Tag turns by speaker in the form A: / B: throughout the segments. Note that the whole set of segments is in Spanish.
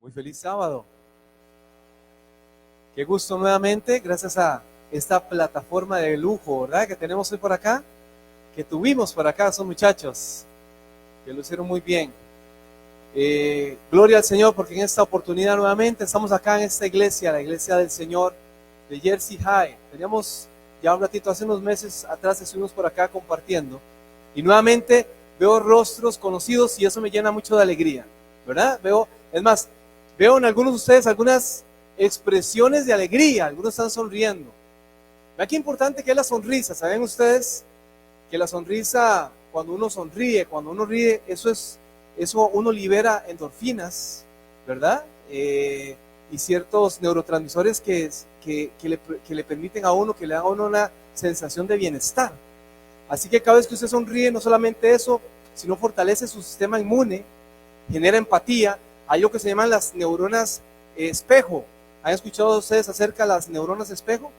A: Muy feliz sábado. Qué gusto nuevamente, gracias a esta plataforma de lujo, ¿verdad? Que tenemos hoy por acá, que tuvimos por acá, son muchachos, que lo hicieron muy bien. Gloria al Señor, porque en esta oportunidad nuevamente estamos acá en esta iglesia, la iglesia del Señor de Jersey High. Teníamos ya un ratito, hace unos meses atrás estuvimos por acá compartiendo, y nuevamente veo rostros conocidos y eso me llena mucho de alegría, ¿verdad? Veo en algunos de ustedes algunas expresiones de alegría, algunos están sonriendo. Vean qué importante que es la sonrisa. ¿Saben ustedes que la sonrisa, cuando uno ríe, eso uno libera endorfinas, ¿verdad? Y ciertos neurotransmisores que le permiten a uno, que le dan a uno una sensación de bienestar. Así que cada vez que usted sonríe, no solamente eso, sino fortalece su sistema inmune, genera empatía. Hay lo que se llaman las neuronas espejo. ¿Han escuchado ustedes acerca de las neuronas espejo?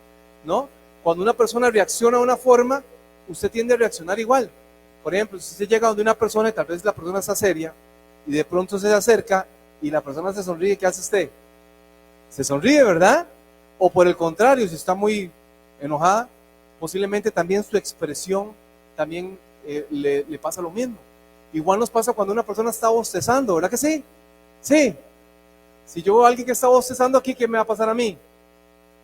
A: ¿No? Cuando una persona reacciona de una forma, usted tiende a reaccionar igual. Por ejemplo, si usted llega donde una persona y tal vez la persona está seria y de pronto se acerca y la persona se sonríe, ¿qué hace usted? Se sonríe, ¿verdad? O por el contrario, si está muy enojada, posiblemente también su expresión también le pasa lo mismo. Igual nos pasa cuando una persona está bostezando, ¿verdad que sí? Sí. Si yo veo a alguien que está bostezando aquí, ¿qué me va a pasar a mí?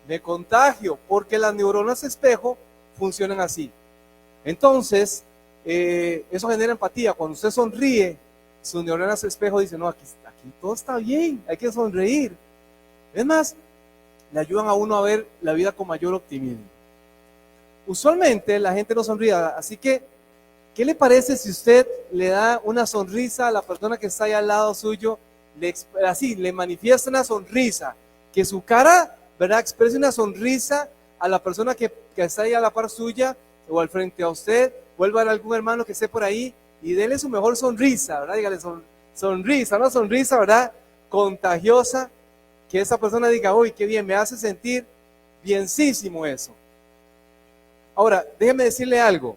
A: Me contagio, porque las neuronas espejo funcionan así. Entonces, eso genera empatía. Cuando usted sonríe, sus neuronas espejo dicen, no, aquí todo está bien, hay que sonreír. Es más, le ayudan a uno a ver la vida con mayor optimismo. Usualmente la gente no sonríe, así que, ¿qué le parece si usted le da una sonrisa a la persona que está ahí al lado suyo? Le manifiesta una sonrisa, que su cara, ¿verdad?, exprese una sonrisa a la persona que está ahí a la par suya o al frente a usted. Vuelva a ver a algún hermano que esté por ahí y déle su mejor sonrisa, ¿verdad? Dígale sonrisa, una sonrisa, ¿verdad?, contagiosa, que esa persona diga, uy, qué bien, me hace sentir bienísimo eso. Ahora, déjeme decirle algo.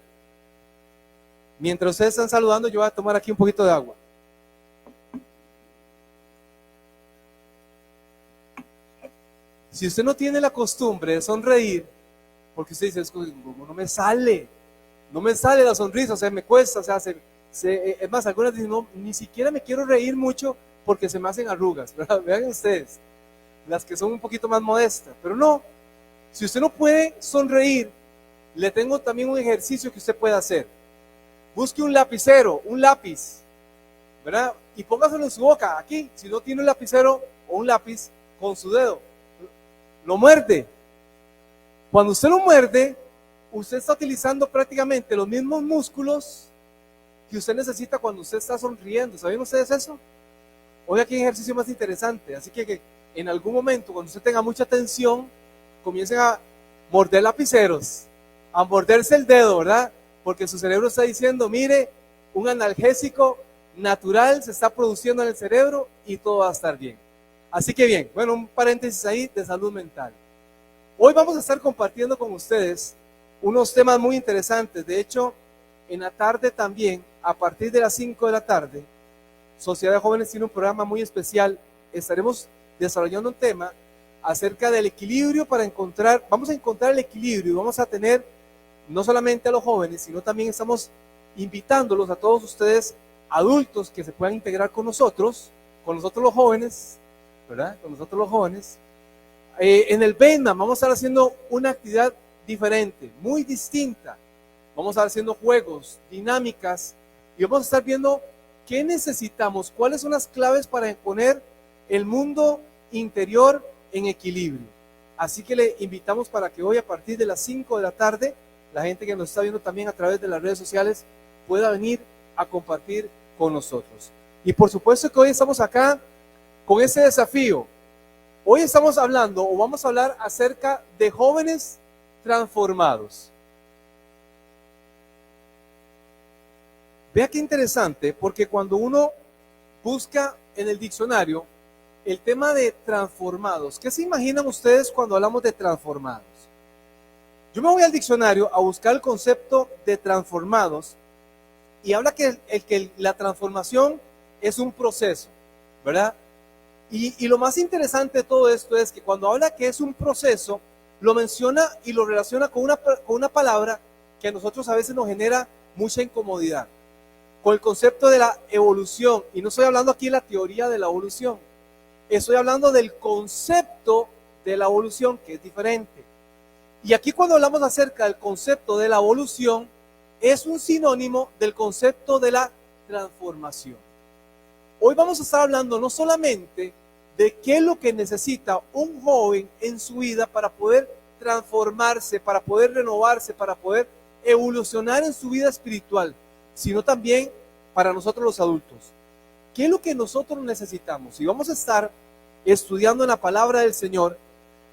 A: Mientras ustedes están saludando, yo voy a tomar aquí un poquito de agua. Si usted no tiene la costumbre de sonreír, porque usted dice, no me sale la sonrisa, o sea, me cuesta, o sea, es más, algunas dicen, no, ni siquiera me quiero reír mucho porque se me hacen arrugas, ¿verdad? Vean ustedes, las que son un poquito más modestas, pero no, si usted no puede sonreír, le tengo también un ejercicio que usted puede hacer. Busque un lapicero, un lápiz, ¿verdad? Y póngaselo en su boca, aquí, si no tiene un lapicero o un lápiz, con su dedo, lo muerde. Cuando usted lo muerde, usted está utilizando prácticamente los mismos músculos que usted necesita cuando usted está sonriendo. ¿Saben ustedes eso? Hoy aquí hay un ejercicio más interesante, así que en algún momento, cuando usted tenga mucha tensión, comiencen a morder lapiceros, a morderse el dedo, ¿verdad? Porque su cerebro está diciendo, mire, un analgésico natural se está produciendo en el cerebro y todo va a estar bien. Así que bien, bueno, un paréntesis ahí de salud mental. Hoy vamos a estar compartiendo con ustedes unos temas muy interesantes. De hecho, en la tarde también, a partir de las 5 de la tarde, Sociedad de Jóvenes tiene un programa muy especial. Estaremos desarrollando un tema acerca del equilibrio vamos a encontrar el equilibrio y vamos a tener no solamente a los jóvenes, sino también estamos invitándolos a todos ustedes, adultos, que se puedan integrar con nosotros los jóvenes, ¿verdad? Con nosotros los jóvenes. En el Bateman vamos a estar haciendo una actividad diferente, muy distinta. Vamos a estar haciendo juegos, dinámicas, y vamos a estar viendo qué necesitamos, cuáles son las claves para poner el mundo interior en equilibrio. Así que le invitamos para que hoy, a partir de las 5 de la tarde, la gente que nos está viendo también a través de las redes sociales pueda venir a compartir con nosotros. Y por supuesto que hoy estamos acá con ese desafío. Hoy estamos hablando, o vamos a hablar acerca de jóvenes transformados. Vea qué interesante, porque cuando uno busca en el diccionario el tema de transformados, ¿qué se imaginan ustedes cuando hablamos de transformados? Yo me voy al diccionario a buscar el concepto de transformados y habla que la transformación es un proceso, ¿verdad? Y lo más interesante de todo esto es que cuando habla que es un proceso, lo menciona y lo relaciona con una palabra que a nosotros a veces nos genera mucha incomodidad, con el concepto de la evolución. Y no estoy hablando aquí de la teoría de la evolución, estoy hablando del concepto de la evolución, que es diferente. Y aquí cuando hablamos acerca del concepto de la evolución, es un sinónimo del concepto de la transformación. Hoy vamos a estar hablando no solamente de qué es lo que necesita un joven en su vida para poder transformarse, para poder renovarse, para poder evolucionar en su vida espiritual, sino también para nosotros los adultos. ¿Qué es lo que nosotros necesitamos? Y vamos a estar estudiando en la palabra del Señor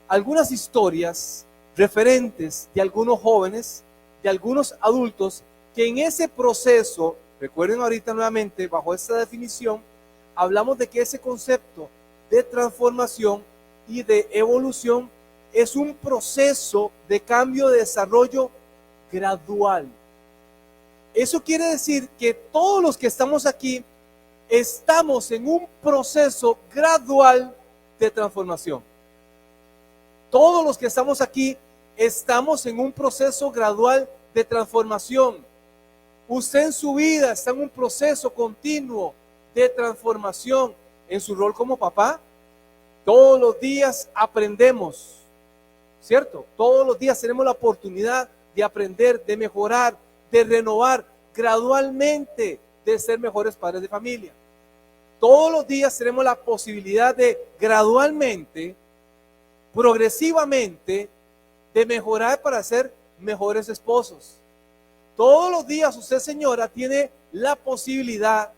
A: algunas historias referentes de algunos jóvenes, de algunos adultos, que en ese proceso, recuerden ahorita nuevamente, bajo esta definición, hablamos de que ese concepto de transformación y de evolución es un proceso de cambio, de desarrollo gradual. Eso quiere decir que todos los que estamos aquí estamos en un proceso gradual de transformación. Todos los que estamos aquí estamos en un proceso gradual de transformación. Usted en su vida está en un proceso continuo de transformación. En su rol como papá, todos los días aprendemos, ¿cierto? Todos los días tenemos la oportunidad de aprender, de mejorar, de renovar gradualmente, de ser mejores padres de familia. Todos los días tenemos la posibilidad de gradualmente, progresivamente, de mejorar para ser mejores esposos. Todos los días usted, señora, tiene la posibilidad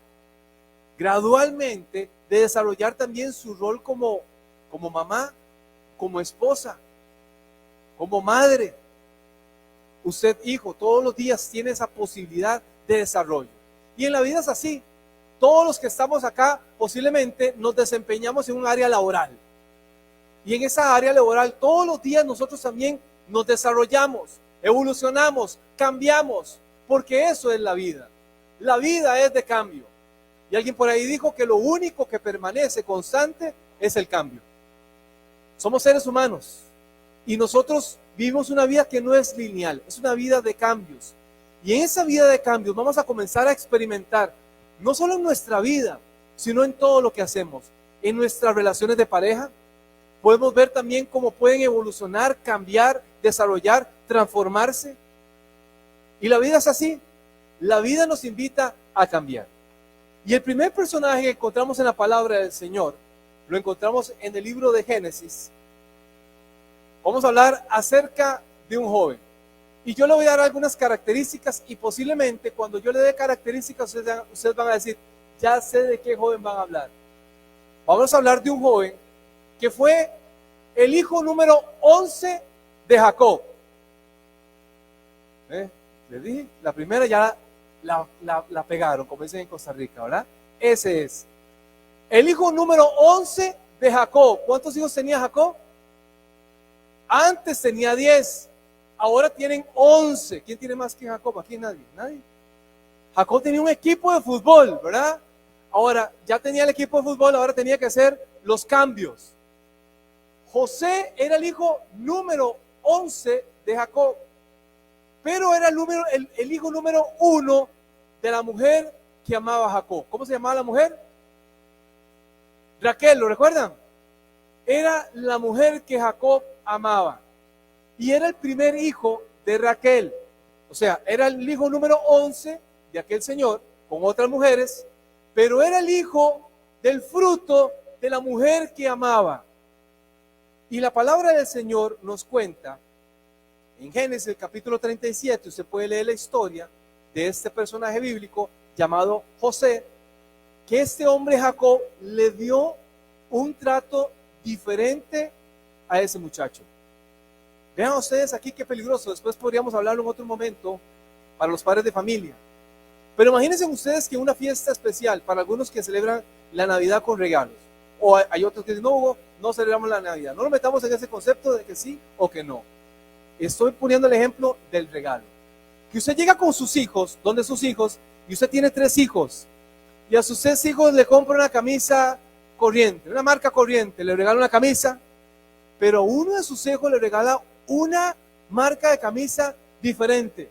A: gradualmente de desarrollar también su rol como mamá, como esposa, como madre. Usted, hijo, todos los días tiene esa posibilidad de desarrollo. Y en la vida es así. Todos los que estamos acá posiblemente nos desempeñamos en un área laboral. Y en esa área laboral todos los días nosotros también nos desarrollamos, evolucionamos, cambiamos, porque eso es la vida. La vida es de cambio. Y alguien por ahí dijo que lo único que permanece constante es el cambio. Somos seres humanos y nosotros vivimos una vida que no es lineal, es una vida de cambios. Y en esa vida de cambios vamos a comenzar a experimentar, no solo en nuestra vida, sino en todo lo que hacemos. En nuestras relaciones de pareja, podemos ver también cómo pueden evolucionar, cambiar, desarrollar, transformarse. Y la vida es así, la vida nos invita a cambiar. Y el primer personaje que encontramos en la palabra del Señor, lo encontramos en el libro de Génesis. Vamos a hablar acerca de un joven. Y yo le voy a dar algunas características y posiblemente cuando yo le dé características ustedes van a decir, ya sé de qué joven van a hablar. Vamos a hablar de un joven que fue el hijo número 11 de Jacob. Les dije, la primera ya la pegaron, como dicen en Costa Rica, ¿verdad? Ese es. El hijo número 11 de Jacob. ¿Cuántos hijos tenía Jacob? Antes tenía 10. Ahora tienen 11. ¿Quién tiene más que Jacob? Aquí nadie. Nadie. Jacob tenía un equipo de fútbol, ¿verdad? Ahora, ya tenía el equipo de fútbol, ahora tenía que hacer los cambios. José era el hijo número 11 de Jacob, pero era el hijo número 1 de la mujer que amaba a Jacob. ¿Cómo se llamaba la mujer? Raquel, ¿lo recuerdan? Era la mujer que Jacob amaba y era el primer hijo de Raquel. O sea, era el hijo número 11 de aquel señor con otras mujeres, pero era el hijo del fruto de la mujer que amaba. Y la palabra del Señor nos cuenta en Génesis el capítulo 37, usted puede leer la historia de este personaje bíblico llamado José, que este hombre Jacob le dio un trato diferente a ese muchacho. Vean ustedes aquí qué peligroso, después podríamos hablarlo en otro momento para los padres de familia. Pero imagínense ustedes que una fiesta especial para algunos que celebran la Navidad con regalos, o hay otros que dicen, no Hugo, no celebramos la Navidad. No nos metamos en ese concepto de que sí o que no. Estoy poniendo el ejemplo del regalo. Que usted llega con sus hijos, donde sus hijos, y usted tiene 3 hijos, y a sus 3 hijos le compra una camisa corriente, una marca corriente, le regala una camisa, pero uno de sus hijos le regala una marca de camisa diferente,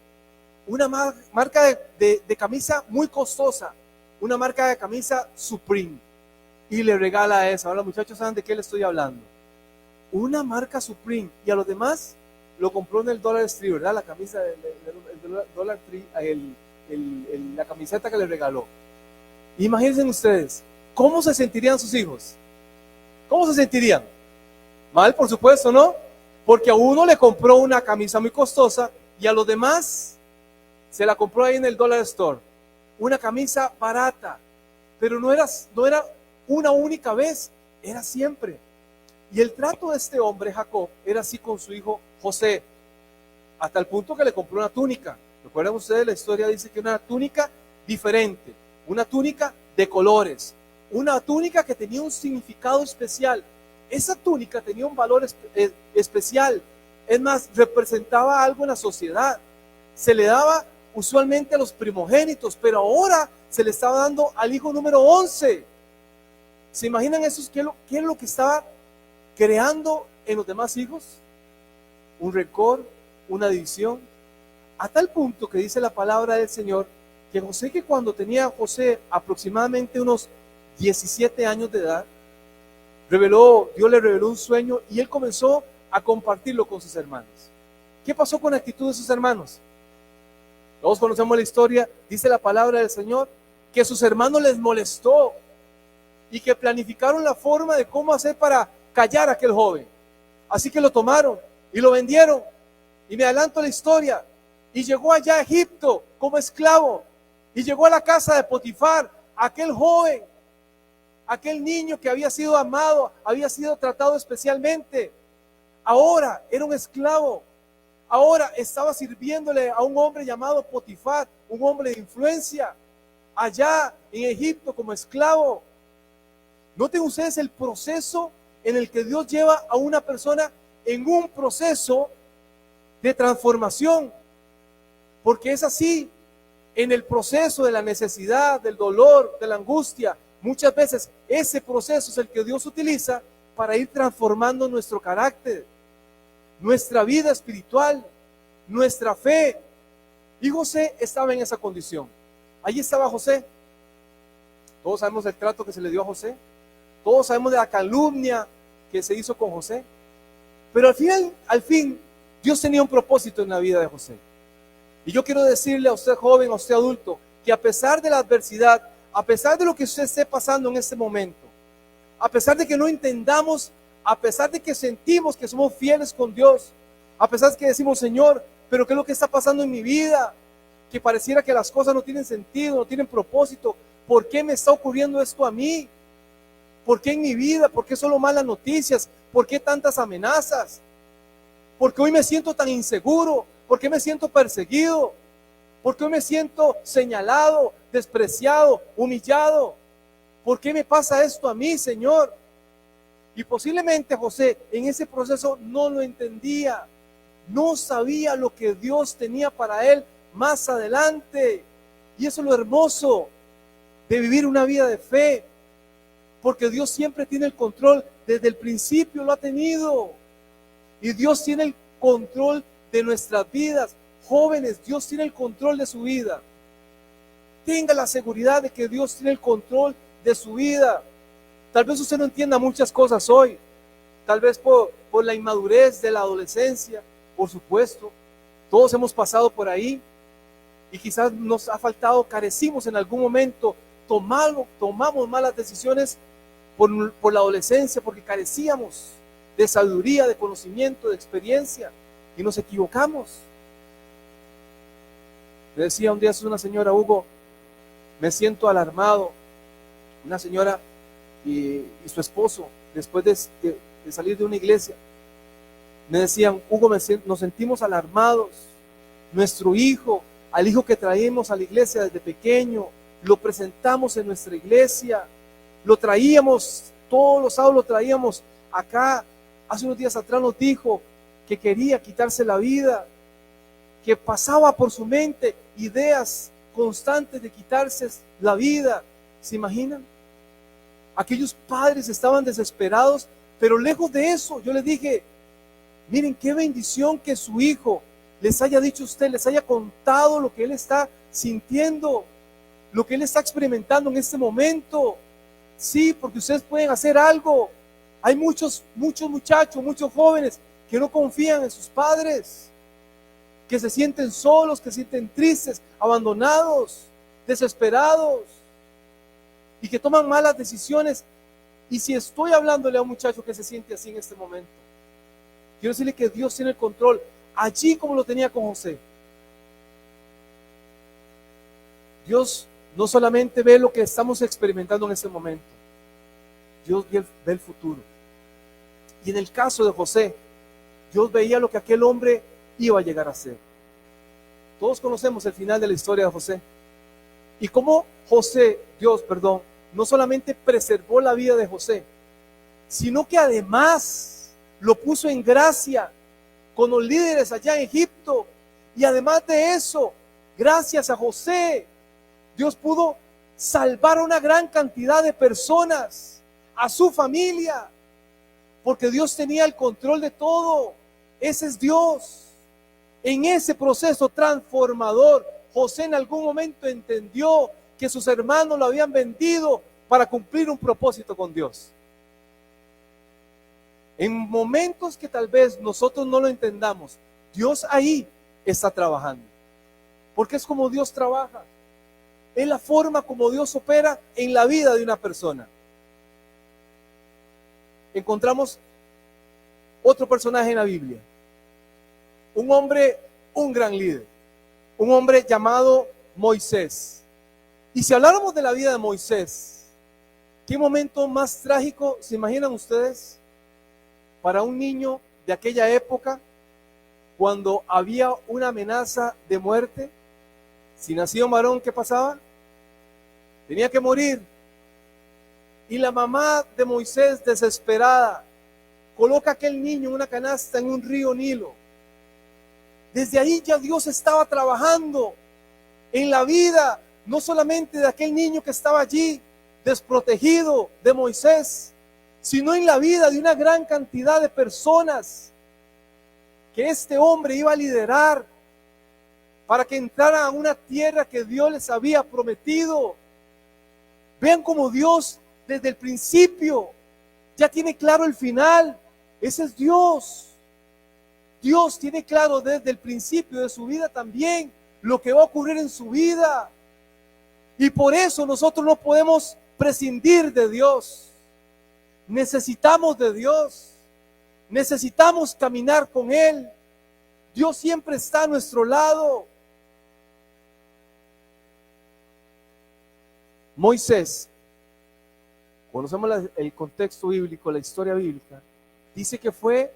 A: una marca de camisa muy costosa, una marca de camisa Supreme, y le regala esa. Ahora, muchachos, ¿saben de qué le estoy hablando? Una marca Supreme, y a los demás lo compró en el Dollar Tree, ¿verdad? La camisa del Dollar Tree, la camiseta que le regaló. Imagínense ustedes, ¿cómo se sentirían sus hijos? ¿Cómo se sentirían? Mal, por supuesto, ¿no? Porque a uno le compró una camisa muy costosa y a los demás se la compró ahí en el Dollar Store. Una camisa barata, pero no era una única vez, era siempre. Y el trato de este hombre, Jacob, era así con su hijo José, hasta el punto que le compró una túnica. ¿Recuerdan ustedes? La historia dice que una túnica diferente, una túnica de colores, una túnica que tenía un significado especial. Esa túnica tenía un valor especial. Es más, representaba algo en la sociedad. Se le daba usualmente a los primogénitos, pero ahora se le estaba dando al hijo número 11. ¿Se imaginan eso? ¿Qué es lo que estaba creando en los demás hijos? Un rencor, una división, a tal punto que dice la palabra del Señor que José, que cuando tenía José aproximadamente unos 17 años de edad, Dios le reveló un sueño y él comenzó a compartirlo con sus hermanos. ¿Qué pasó con la actitud de sus hermanos? Todos conocemos la historia. Dice la palabra del Señor que sus hermanos les molestó y que planificaron la forma de cómo hacer para callar a aquel joven. Así que lo tomaron y lo vendieron. Y me adelanto la historia. Y llegó allá a Egipto como esclavo. Y llegó a la casa de Potifar, aquel joven, aquel niño que había sido amado, había sido tratado especialmente. Ahora era un esclavo. Ahora estaba sirviéndole a un hombre llamado Potifar, un hombre de influencia, allá en Egipto como esclavo. Noten ustedes el proceso en el que Dios lleva a una persona en un proceso de transformación. Porque es así, en el proceso de la necesidad, del dolor, de la angustia, muchas veces ese proceso es el que Dios utiliza para ir transformando nuestro carácter, nuestra vida espiritual, nuestra fe. Y José estaba en esa condición. Allí estaba José. Todos sabemos el trato que se le dio a José. Todos sabemos de la calumnia que se hizo con José. Pero al fin, Dios tenía un propósito en la vida de José. Y yo quiero decirle a usted joven, a usted adulto, que a pesar de la adversidad, a pesar de lo que usted esté pasando en este momento, a pesar de que no entendamos, a pesar de que sentimos que somos fieles con Dios, a pesar de que decimos, Señor, pero ¿qué es lo que está pasando en mi vida? Que pareciera que las cosas no tienen sentido, no tienen propósito. ¿Por qué me está ocurriendo esto a mí? ¿Por qué en mi vida? ¿Por qué solo malas noticias? ¿Por qué tantas amenazas? ¿Por qué hoy me siento tan inseguro? ¿Por qué me siento perseguido? ¿Por qué hoy me siento señalado, despreciado, humillado? ¿Por qué me pasa esto a mí, Señor? Y posiblemente José en ese proceso no lo entendía. No sabía lo que Dios tenía para él más adelante. Y eso es lo hermoso de vivir una vida de fe. Porque Dios siempre tiene el control, desde el principio lo ha tenido. Y Dios tiene el control de nuestras vidas. Jóvenes, Dios tiene el control de su vida. Tenga la seguridad de que Dios tiene el control de su vida. Tal vez usted no entienda muchas cosas hoy. Tal vez por la inmadurez de la adolescencia, por supuesto. Todos hemos pasado por ahí. Y quizás nos ha faltado, carecimos en algún momento, tomamos malas decisiones por la adolescencia, porque carecíamos de sabiduría, de conocimiento, de experiencia, y nos equivocamos. Me decía un día una señora, Hugo, me siento alarmado. Una señora y su esposo, después de salir de una iglesia, me decían, Hugo, nos sentimos alarmados. Nuestro hijo, al hijo que traímos a la iglesia desde pequeño, lo presentamos en nuestra iglesia, lo traíamos, todos los sábados lo traíamos acá. Hace unos días atrás nos dijo que quería quitarse la vida, que pasaba por su mente ideas constantes de quitarse la vida. ¿Se imaginan? Aquellos padres estaban desesperados, pero lejos de eso, yo les dije, miren qué bendición que su hijo les haya dicho a usted, les haya contado lo que él está sintiendo, lo que él está experimentando en este momento. Sí, porque ustedes pueden hacer algo. Hay muchos muchachos, muchos jóvenes que no confían en sus padres, que se sienten solos, que se sienten tristes, abandonados, desesperados y que toman malas decisiones. Y si estoy hablándole a un muchacho que se siente así en este momento, quiero decirle que Dios tiene el control, allí como lo tenía con José. Dios no solamente ve lo que estamos experimentando en este momento, Dios ve el futuro. Y en el caso de José, Dios veía lo que aquel hombre iba a llegar a ser. Todos conocemos el final de la historia de José. Y cómo Dios, no solamente preservó la vida de José, sino que además lo puso en gracia con los líderes allá en Egipto. Y además de eso, gracias a José, Dios pudo salvar a una gran cantidad de personas, a su familia, porque Dios tenía el control de todo. Ese es Dios. En ese proceso transformador, José en algún momento entendió que sus hermanos lo habían vendido para cumplir un propósito con Dios. En momentos que tal vez nosotros no lo entendamos, Dios ahí está trabajando, porque es como Dios trabaja. Es la forma como Dios opera en la vida de una persona. Encontramos otro personaje en la Biblia, un hombre, un gran líder, un hombre llamado Moisés. Y si habláramos de la vida de Moisés, ¿qué momento más trágico se imaginan ustedes para un niño de aquella época, cuando había una amenaza de muerte? Si nacía un varón, ¿qué pasaba? Tenía que morir. Y la mamá de Moisés, desesperada, coloca a aquel niño en una canasta en un río Nilo. Desde ahí ya Dios estaba trabajando en la vida, no solamente de aquel niño que estaba allí, desprotegido, de Moisés, sino en la vida de una gran cantidad de personas que este hombre iba a liderar para que entraran a una tierra que Dios les había prometido. Vean cómo Dios desde el principio ya tiene claro el final. Ese es Dios. Dios tiene claro desde el principio de su vida también lo que va a ocurrir en su vida. Y por eso nosotros no podemos prescindir de Dios. Necesitamos de Dios. Necesitamos caminar con Él. Dios siempre está a nuestro lado. Moisés, conocemos el contexto bíblico, la historia bíblica, dice que fue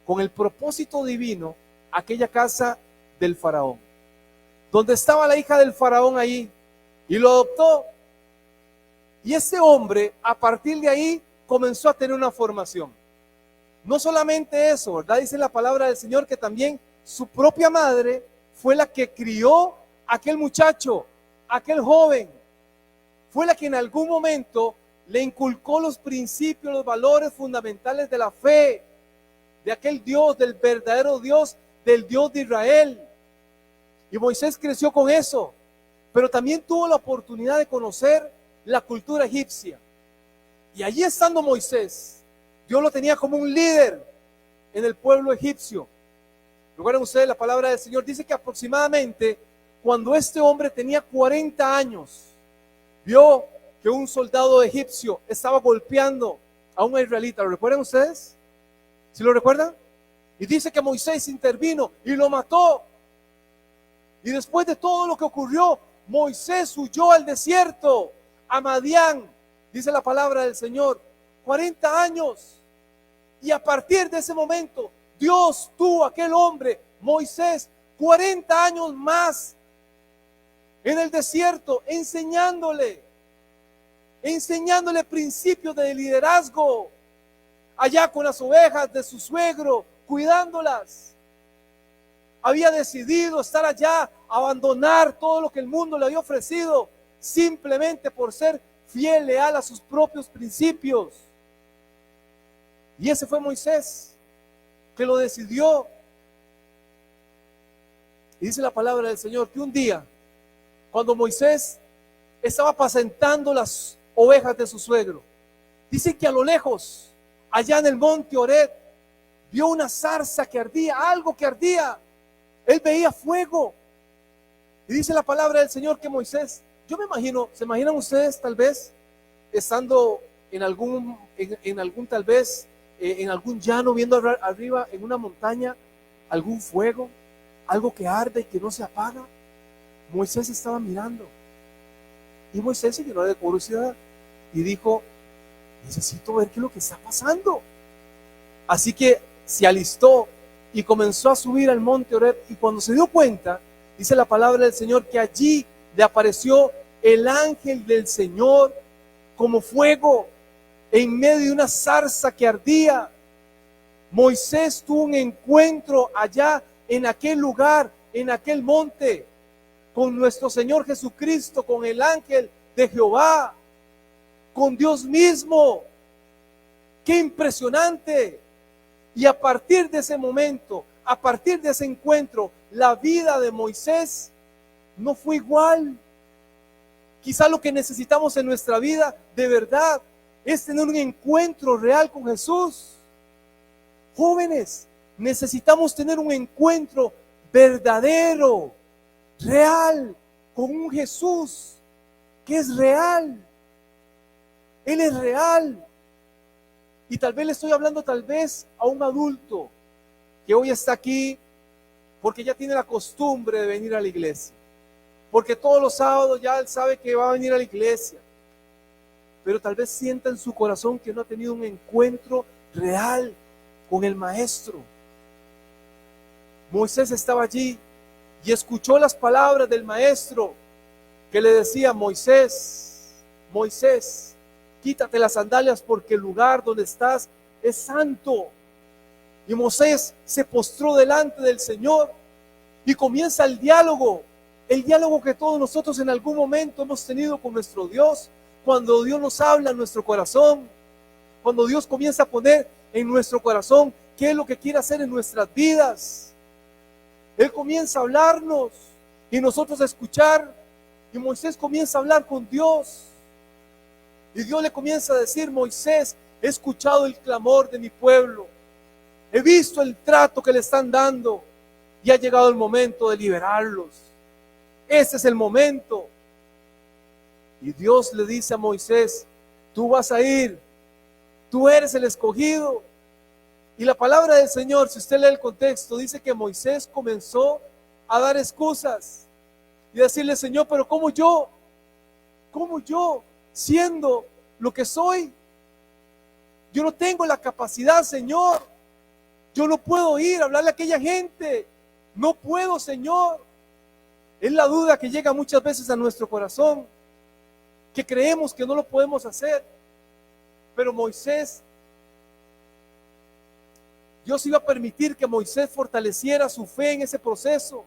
A: con el propósito divino a aquella casa del faraón, donde estaba la hija del faraón ahí, y lo adoptó. Y ese hombre, a partir de ahí, comenzó a tener una formación. No solamente eso, ¿verdad? Dice la palabra del Señor que también su propia madre fue la que crió a aquel muchacho, aquel joven. Fue la que en algún momento le inculcó los principios, los valores fundamentales de la fe, de aquel Dios, del verdadero Dios, del Dios de Israel. Y Moisés creció con eso, pero también tuvo la oportunidad de conocer la cultura egipcia. Y allí estando Moisés, Dios lo tenía como un líder en el pueblo egipcio. Recuerden ustedes, la palabra del Señor dice que aproximadamente cuando este hombre tenía 40 años, vio que un soldado egipcio estaba golpeando a un israelita. ¿Lo recuerdan ustedes? ¿Sí lo recuerdan? Y dice que Moisés intervino y lo mató. Y después de todo lo que ocurrió, Moisés huyó al desierto, a Madián, dice la palabra del Señor, 40 años. Y a partir de ese momento, Dios tuvo a aquel hombre, Moisés, 40 años más en el desierto, enseñándole principios de liderazgo, allá con las ovejas de su suegro, cuidándolas. Había decidido estar allá, abandonar todo lo que el mundo le había ofrecido, simplemente por ser fiel, leal a sus propios principios. Y ese fue Moisés, que lo decidió. Y dice la palabra del Señor que un día, cuando Moisés estaba apacentando las ovejas de su suegro, dice que a lo lejos, allá en el monte Horeb, vio una zarza que ardía, algo que ardía. Él veía fuego. Y dice la palabra del Señor que Moisés, yo me imagino, ¿se imaginan ustedes tal vez estando en algún tal vez, en algún llano, viendo arriba en una montaña, algún fuego, algo que arde y que no se apaga? Moisés estaba mirando. Y Moisés se llenó de curiosidad y dijo, necesito ver qué es lo que está pasando. Así que se alistó y comenzó a subir al monte Horeb. Y cuando se dio cuenta, dice la palabra del Señor, que allí le apareció el ángel del Señor como fuego en medio de una zarza que ardía. Moisés tuvo un encuentro allá en aquel lugar, en aquel monte, con nuestro Señor Jesucristo, con el ángel de Jehová, con Dios mismo. ¡Qué impresionante! Y a partir de ese momento, a partir de ese encuentro, la vida de Moisés no fue igual. Quizá lo que necesitamos en nuestra vida de verdad es tener un encuentro real con Jesús. Jóvenes, necesitamos tener un encuentro verdadero, real, con un Jesús que es real. Él es real. Y tal vez le estoy hablando tal vez a un adulto que hoy está aquí porque ya tiene la costumbre de venir a la iglesia. Porque todos los sábados ya él sabe que va a venir a la iglesia. Pero tal vez sienta en su corazón que no ha tenido un encuentro real con el Maestro. Moisés estaba allí y escuchó las palabras del Maestro que le decía, Moisés, Moisés, quítate las sandalias porque el lugar donde estás es santo. Y Moisés se postró delante del Señor y comienza el diálogo que todos nosotros en algún momento hemos tenido con nuestro Dios, cuando Dios nos habla en nuestro corazón, cuando Dios comienza a poner en nuestro corazón qué es lo que quiere hacer en nuestras vidas. Él comienza a hablarnos y nosotros a escuchar, y Moisés comienza a hablar con Dios. Y Dios le comienza a decir, Moisés, he escuchado el clamor de mi pueblo, he visto el trato que le están dando y ha llegado el momento de liberarlos. Ese es el momento. Y Dios le dice a Moisés, tú vas a ir, tú eres el escogido. Y la palabra del Señor, si usted lee el contexto, dice que Moisés comenzó a dar excusas y decirle, Señor, pero ¿cómo yo, siendo lo que soy? Yo no tengo la capacidad, Señor. Yo no puedo ir a hablarle a aquella gente. No puedo, Señor. Es la duda que llega muchas veces a nuestro corazón, que creemos que no lo podemos hacer. Pero Moisés, Dios iba a permitir que Moisés fortaleciera su fe en ese proceso.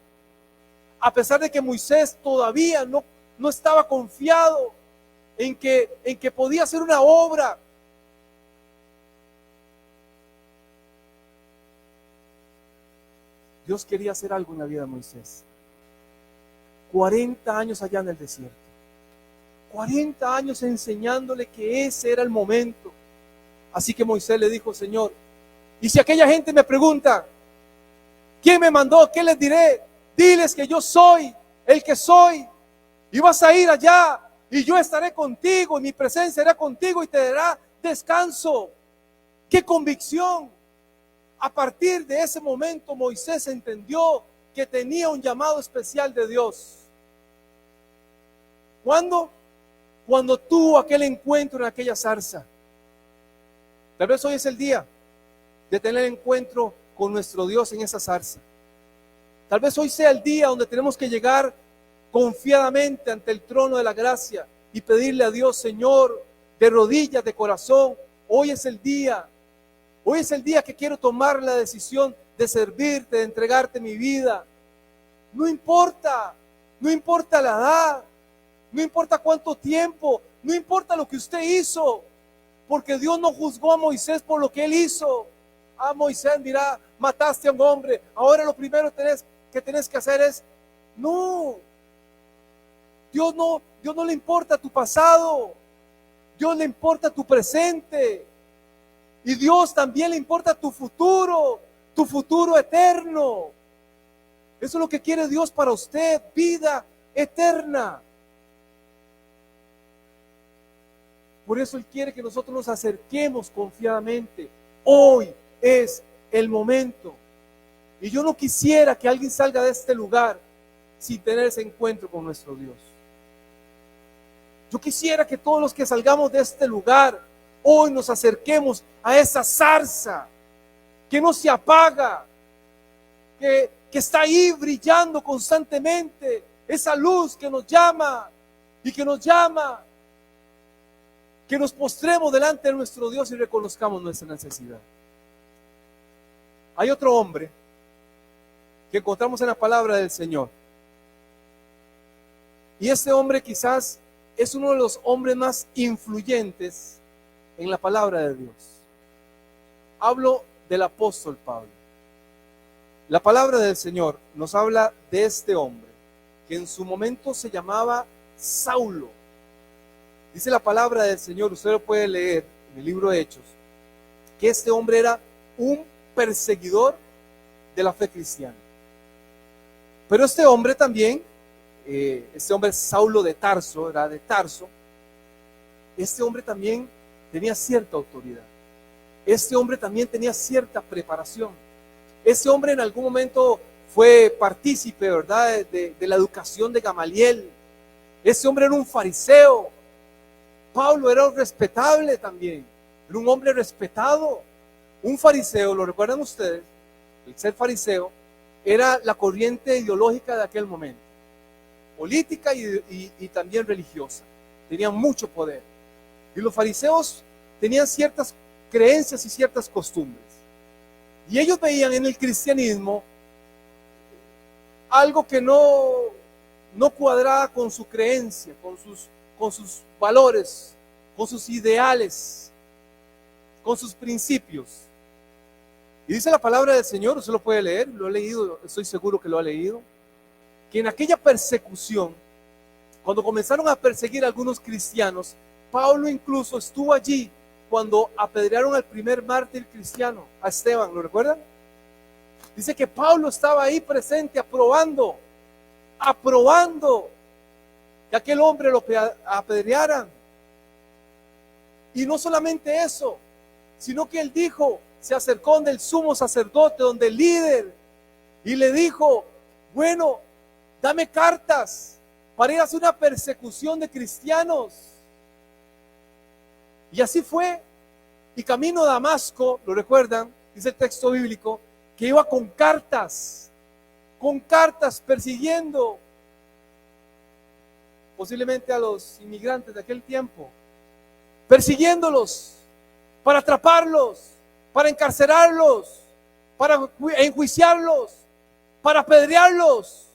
A: A pesar de que Moisés todavía no estaba confiado en que podía hacer una obra. Dios quería hacer algo en la vida de Moisés. 40 años allá en el desierto. 40 años enseñándole que ese era el momento. Así que Moisés le dijo, Señor, y si aquella gente me pregunta, ¿quién me mandó? ¿Qué les diré? Diles que yo soy el que soy. Y vas a ir allá y yo estaré contigo y mi presencia será contigo y te dará descanso. ¡Qué convicción! A partir de ese momento Moisés entendió que tenía un llamado especial de Dios. ¿Cuándo? Cuando tuvo aquel encuentro en aquella zarza. Tal vez hoy es el día de tener encuentro con nuestro Dios en esa zarza. Tal vez hoy sea el día donde tenemos que llegar confiadamente ante el trono de la gracia y pedirle a Dios, Señor, de rodillas, de corazón, hoy es el día. Hoy es el día que quiero tomar la decisión de servirte, de entregarte mi vida. No importa la edad, no importa cuánto tiempo No importa lo que usted hizo, porque Dios no juzgó a Moisés por lo que él hizo. A Moisés dirá, mataste a un hombre, ahora lo primero que tenés que hacer es, no, Dios no le importa tu pasado, Dios le importa tu presente, y Dios también le importa tu futuro eterno. Eso es lo que quiere Dios para usted, vida eterna. Por eso Él quiere que nosotros nos acerquemos confiadamente. Hoy es el momento. Y yo no quisiera que alguien salga de este lugar sin tener ese encuentro con nuestro Dios. Yo quisiera que todos los que salgamos de este lugar, hoy nos acerquemos a esa zarza que no se apaga, que está ahí brillando constantemente, esa luz que nos llama y que nos llama, que nos postremos delante de nuestro Dios y reconozcamos nuestra necesidad. Hay otro hombre que encontramos en la palabra del Señor, y este hombre quizás es uno de los hombres más influyentes en la palabra de Dios. Hablo del apóstol Pablo. La palabra del Señor nos habla de este hombre que en su momento se llamaba Saulo. Dice la palabra del Señor, usted lo puede leer en el libro de Hechos, que este hombre era un perseguidor de la fe cristiana. Pero este hombre también, este hombre Saulo de Tarso, era de Tarso, este hombre también tenía cierta autoridad. Este hombre también tenía cierta preparación. Este hombre en algún momento fue partícipe, ¿verdad?, de la educación de Gamaliel. Este hombre era un fariseo. Pablo era un respetable también, era un hombre respetado. Un fariseo, ¿lo recuerdan ustedes? El ser fariseo era la corriente ideológica de aquel momento, política y también religiosa. Tenían mucho poder. Y los fariseos tenían ciertas creencias y ciertas costumbres. Y ellos veían en el cristianismo algo que no cuadraba con su creencia, con sus valores, con sus ideales, con sus principios. Y dice la palabra del Señor, usted lo puede leer, lo he leído, estoy seguro que lo ha leído, que en aquella persecución, cuando comenzaron a perseguir a algunos cristianos, Pablo incluso estuvo allí cuando apedrearon al primer mártir cristiano, a Esteban, ¿lo recuerdan? Dice que Pablo estaba ahí presente, aprobando que aquel hombre lo apedrearan. Y no solamente eso, sino que él dijo, se acercó donde el sumo sacerdote, donde el líder, y le dijo, bueno, dame cartas para ir a hacer una persecución de cristianos. Y así fue. Y camino a Damasco, ¿lo recuerdan? Dice el texto bíblico, que iba con cartas persiguiendo posiblemente a los inmigrantes de aquel tiempo, persiguiéndolos para atraparlos, para encarcelarlos, para enjuiciarlos, para apedrearlos.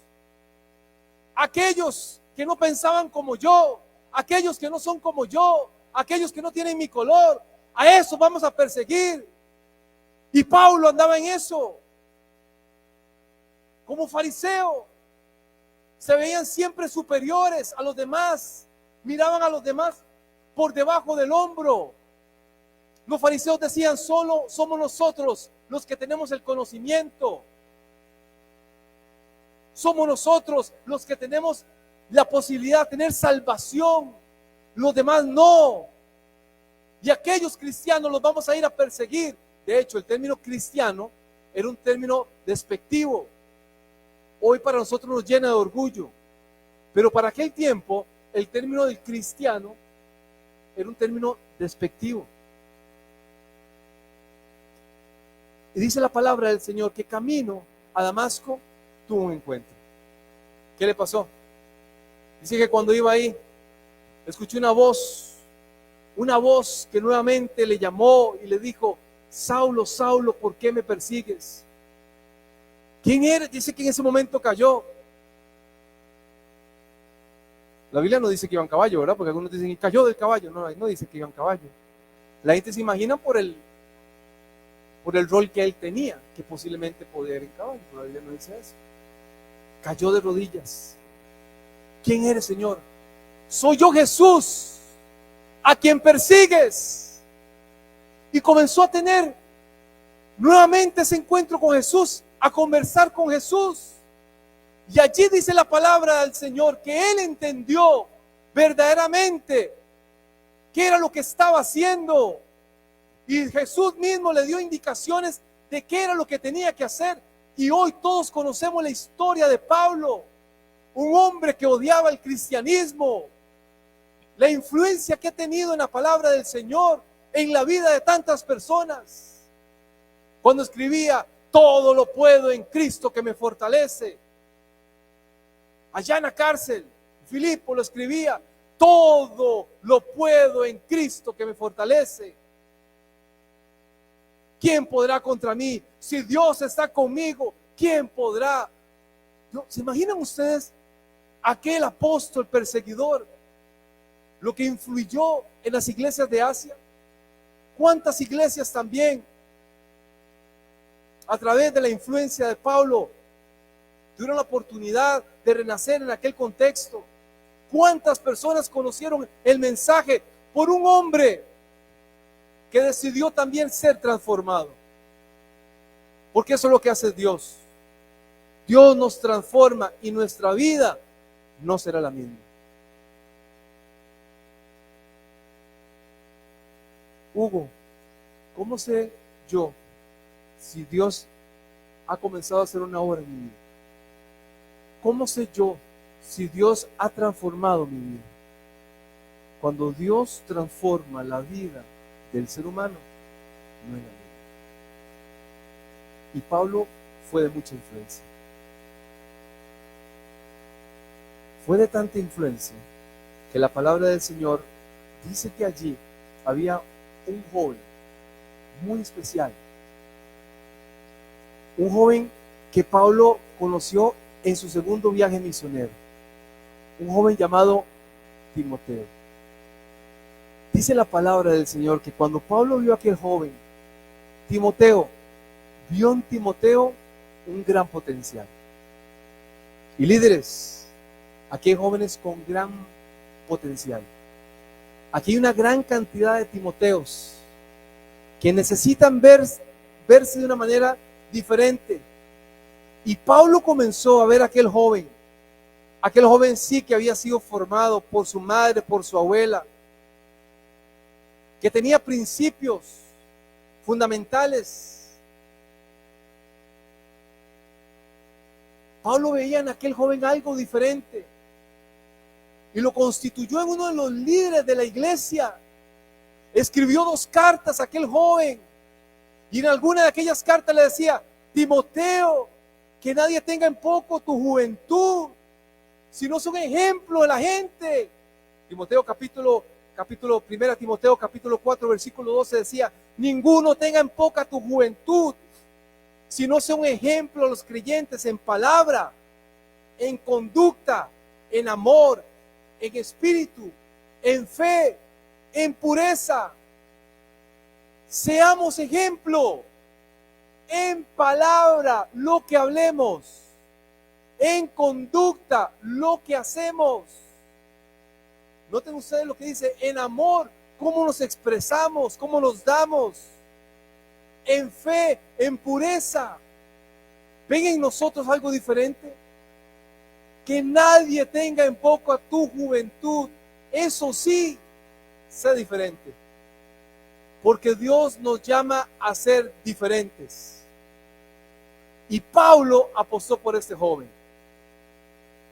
A: Aquellos que no pensaban como yo, aquellos que no son como yo, aquellos que no tienen mi color, a esos vamos a perseguir. Y Pablo andaba en eso. Como fariseo, se veían siempre superiores a los demás, miraban a los demás por debajo del hombro. Los fariseos decían, solo somos nosotros los que tenemos el conocimiento. Somos nosotros los que tenemos la posibilidad de tener salvación. Los demás no. Y aquellos cristianos los vamos a ir a perseguir. De hecho, el término cristiano era un término despectivo. Hoy para nosotros nos llena de orgullo. Pero para aquel tiempo, el término del cristiano era un término despectivo. Y dice la palabra del Señor que camino a Damasco tuvo un encuentro. ¿Qué le pasó? Dice que cuando iba ahí, escuché una voz que nuevamente le llamó y le dijo, Saulo, Saulo, ¿por qué me persigues? ¿Quién eres? Dice que en ese momento cayó. La Biblia no dice que iba en caballo, ¿verdad? Porque algunos dicen que cayó del caballo. No, no dice que iba en caballo. La gente se imagina por el rol que él tenía, que posiblemente podía ir en caballo. Pero la Biblia no dice eso. Cayó de rodillas. ¿Quién eres, Señor? Soy yo, Jesús, a quien persigues. Y comenzó a tener nuevamente ese encuentro con Jesús, a conversar con Jesús. Y allí dice la palabra del Señor que él entendió verdaderamente qué era lo que estaba haciendo. Y Jesús mismo le dio indicaciones de qué era lo que tenía que hacer. Y hoy todos conocemos la historia de Pablo, un hombre que odiaba el cristianismo, la influencia que ha tenido en la palabra del Señor, en la vida de tantas personas. Cuando escribía, todo lo puedo en Cristo que me fortalece. Allá en la cárcel, Filipo lo escribía, todo lo puedo en Cristo que me fortalece. ¿Quién podrá contra mí? Si Dios está conmigo, ¿quién podrá? ¿Se imaginan ustedes aquel apóstol perseguidor, lo que influyó en las iglesias de Asia? ¿Cuántas iglesias también, a través de la influencia de Pablo, tuvieron la oportunidad de renacer en aquel contexto? ¿Cuántas personas conocieron el mensaje por un hombre que decidió también ser transformado? Porque eso es lo que hace Dios. Dios nos transforma y nuestra vida no será la misma. Hugo, ¿cómo sé yo si Dios ha comenzado a hacer una obra en mi vida? ¿Cómo sé yo si Dios ha transformado mi vida? Cuando Dios transforma la vida del ser humano, no es la misma. Y Pablo fue de mucha influencia. Fue de tanta influencia que la palabra del Señor dice que allí había un joven muy especial. Un joven que Pablo conoció en su segundo viaje misionero. Un joven llamado Timoteo. Dice la palabra del Señor que cuando Pablo vio a aquel joven, Timoteo, vio en Timoteo un gran potencial. Y líderes, aquí hay jóvenes con gran potencial. Aquí hay una gran cantidad de Timoteos que necesitan verse de una manera diferente. Y Pablo comenzó a ver a aquel joven sí que había sido formado por su madre, por su abuela, que tenía principios fundamentales. Pablo veía en aquel joven algo diferente y lo constituyó en uno de los líderes de la iglesia. Escribió 2 cartas a aquel joven y en alguna de aquellas cartas le decía: Timoteo, que nadie tenga en poco tu juventud, si no son ejemplo de la gente. Timoteo capítulo 1 Timoteo capítulo 4 versículo 12 decía: ninguno tenga en poca tu juventud, si no sea un ejemplo a los creyentes en palabra, en conducta, en amor, en espíritu, en fe, en pureza. Seamos ejemplo en palabra, lo que hablemos, en conducta, lo que hacemos. Noten ustedes lo que dice: en amor, cómo nos expresamos, cómo nos damos, en fe, en pureza. ¿Ven en nosotros algo diferente? Que nadie tenga en poco a tu juventud. Eso sí, sé diferente. Porque Dios nos llama a ser diferentes. Y Pablo apostó por este joven.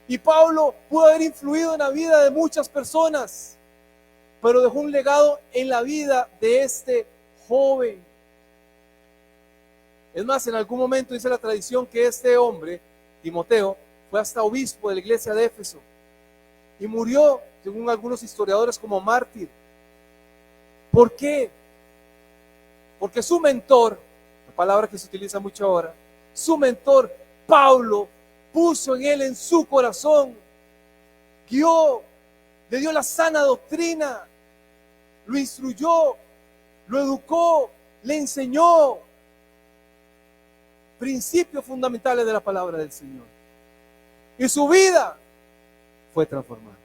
A: Y Pablo pudo haber influido en la vida de muchas personas, pero dejó un legado en la vida de este joven. Es más, en algún momento dice la tradición que este hombre, Timoteo, fue hasta obispo de la iglesia de Éfeso y murió, según algunos historiadores, como mártir. ¿Por qué? Porque su mentor, la palabra que se utiliza mucho ahora, su mentor, Pablo, puso en él, en su corazón, guió le dio la sana doctrina, lo instruyó, lo educó, le enseñó principios fundamentales de la palabra del Señor. Y su vida fue transformada.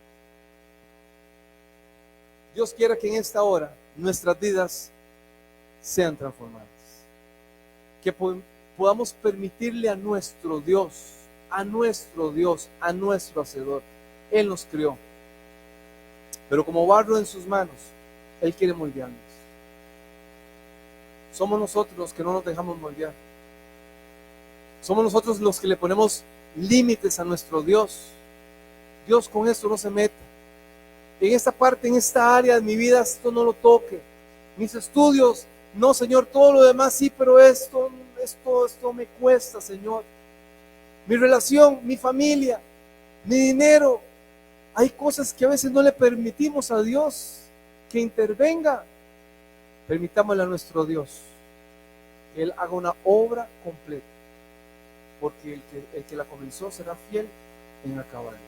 A: Dios quiera que en esta hora nuestras vidas sean transformadas. Que podamos permitirle a nuestro Dios, a nuestro Hacedor. Él nos crió. Pero como barro en sus manos, Él quiere moldearnos. Somos nosotros los que no nos dejamos moldear. Somos nosotros los que le ponemos límites a nuestro Dios. Dios con esto no se mete. En esta parte, en esta área de mi vida, esto no lo toque. Mis estudios, no, Señor, todo lo demás sí, pero esto me cuesta, Señor. Mi relación, mi familia, mi dinero. Hay cosas que a veces no le permitimos a Dios que intervenga. Permitámosle a nuestro Dios que Él haga una obra completa, porque el que la comenzó será fiel en acabarla.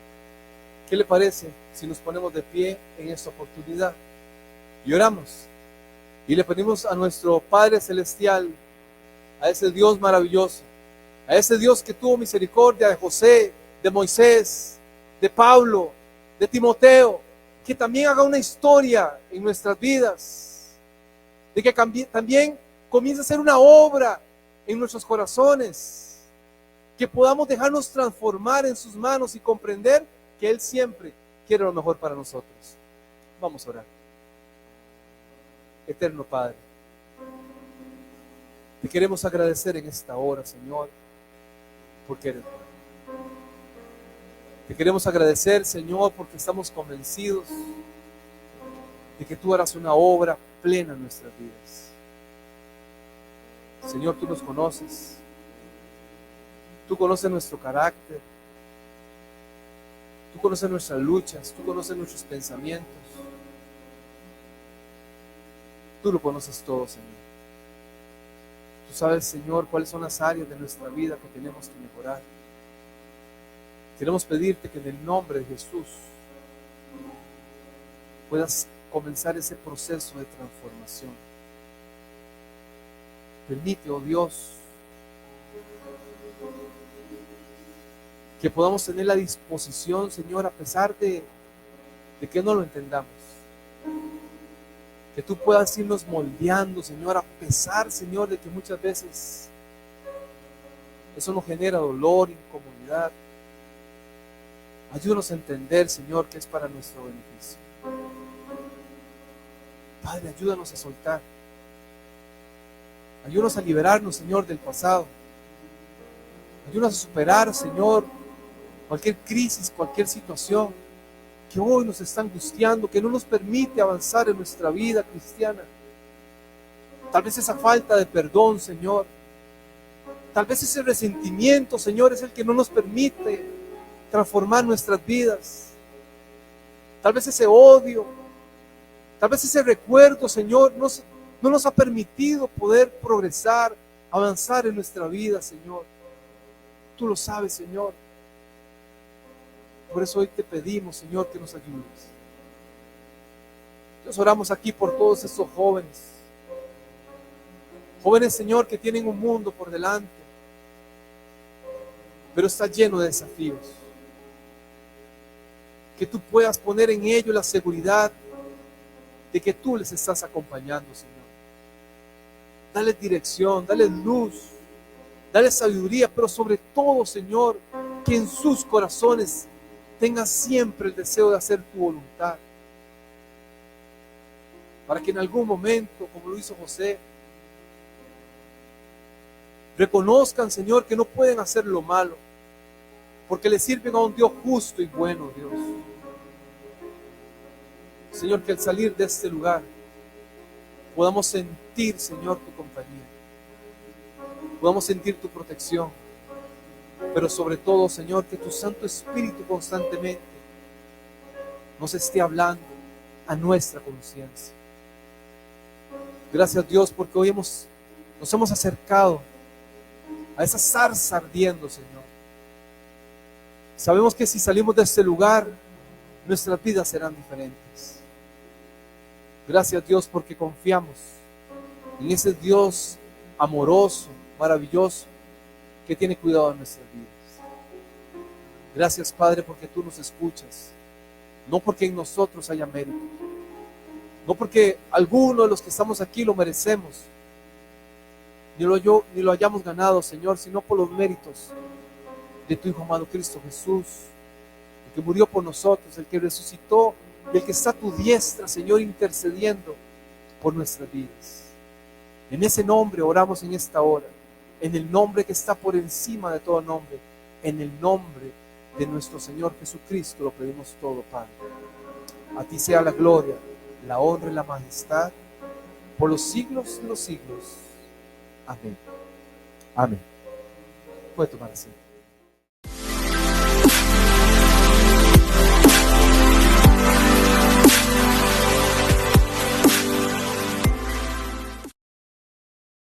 A: ¿Qué le parece si nos ponemos de pie en esta oportunidad y oramos? Y le pedimos a nuestro Padre Celestial, a ese Dios maravilloso, a ese Dios que tuvo misericordia de José, de Moisés, de Pablo, de Timoteo, que también haga una historia en nuestras vidas, de que también comience a hacer una obra en nuestros corazones, que podamos dejarnos transformar en sus manos y comprender que Él siempre quiere lo mejor para nosotros. Vamos a orar. Eterno Padre, te queremos agradecer en esta hora, Señor, porque eres bueno. Te queremos agradecer, Señor, porque estamos convencidos de que tú harás una obra plena en nuestras vidas. Señor, tú nos conoces. Tú conoces nuestro carácter. Tú conoces nuestras luchas. Tú conoces nuestros pensamientos. Tú lo conoces todo, Señor. Tú sabes, Señor, cuáles son las áreas de nuestra vida que tenemos que mejorar. Queremos pedirte que en el nombre de Jesús puedas comenzar ese proceso de transformación. Permite, oh Dios, que podamos tener la disposición, Señor, a pesar de que no lo entendamos. Que tú puedas irnos moldeando, Señor, a pesar, Señor, de que muchas veces eso nos genera dolor, incomodidad. Ayúdanos a entender, Señor, que es para nuestro beneficio. Padre, ayúdanos a soltar. Ayúdanos a liberarnos, Señor, del pasado. Ayúdanos a superar, Señor, cualquier crisis, cualquier situación que hoy nos está angustiando, que no nos permite avanzar en nuestra vida cristiana. Tal vez esa falta de perdón, Señor. Tal vez ese resentimiento, Señor, es el que no nos permite transformar nuestras vidas. Tal vez ese odio, tal vez ese recuerdo, Señor, no nos ha permitido poder progresar, avanzar en nuestra vida, Señor. Tú lo sabes, Señor. Por eso hoy te pedimos, Señor, que nos ayudes. Nos oramos aquí por todos estos jóvenes. Jóvenes, Señor, que tienen un mundo por delante, pero está lleno de desafíos. Que tú puedas poner en ellos la seguridad de que tú les estás acompañando, Señor. Dale dirección, dale luz, dale sabiduría, pero sobre todo, Señor, que en sus corazones tengan siempre el deseo de hacer tu voluntad. Para que en algún momento, como lo hizo José, reconozcan, Señor, que no pueden hacer lo malo, porque le sirven a un Dios justo y bueno, Dios. Señor, que al salir de este lugar podamos sentir, Señor, tu compañía. Podamos sentir tu protección. Pero sobre todo, Señor, que tu Santo Espíritu constantemente nos esté hablando a nuestra conciencia. Gracias, Dios, porque hoy nos hemos acercado a esa zarza ardiendo, Señor. Sabemos que si salimos de este lugar, nuestras vidas serán diferentes. Gracias, Dios, porque confiamos en ese Dios amoroso, maravilloso, que tiene cuidado de nuestras vidas. Gracias, Padre, porque tú nos escuchas, no porque en nosotros haya mérito, no porque alguno de los que estamos aquí lo merecemos, ni lo hayamos ganado, Señor, sino por los méritos de tu Hijo amado Cristo Jesús, el que murió por nosotros, el que resucitó y el que está a tu diestra, Señor, intercediendo por nuestras vidas. En ese nombre oramos en esta hora, en el nombre que está por encima de todo nombre, en el nombre de nuestro Señor Jesucristo lo pedimos todo, Padre. A ti sea la gloria, la honra y la majestad por los siglos de los siglos. Amén. Amén. Puede tomar asiento.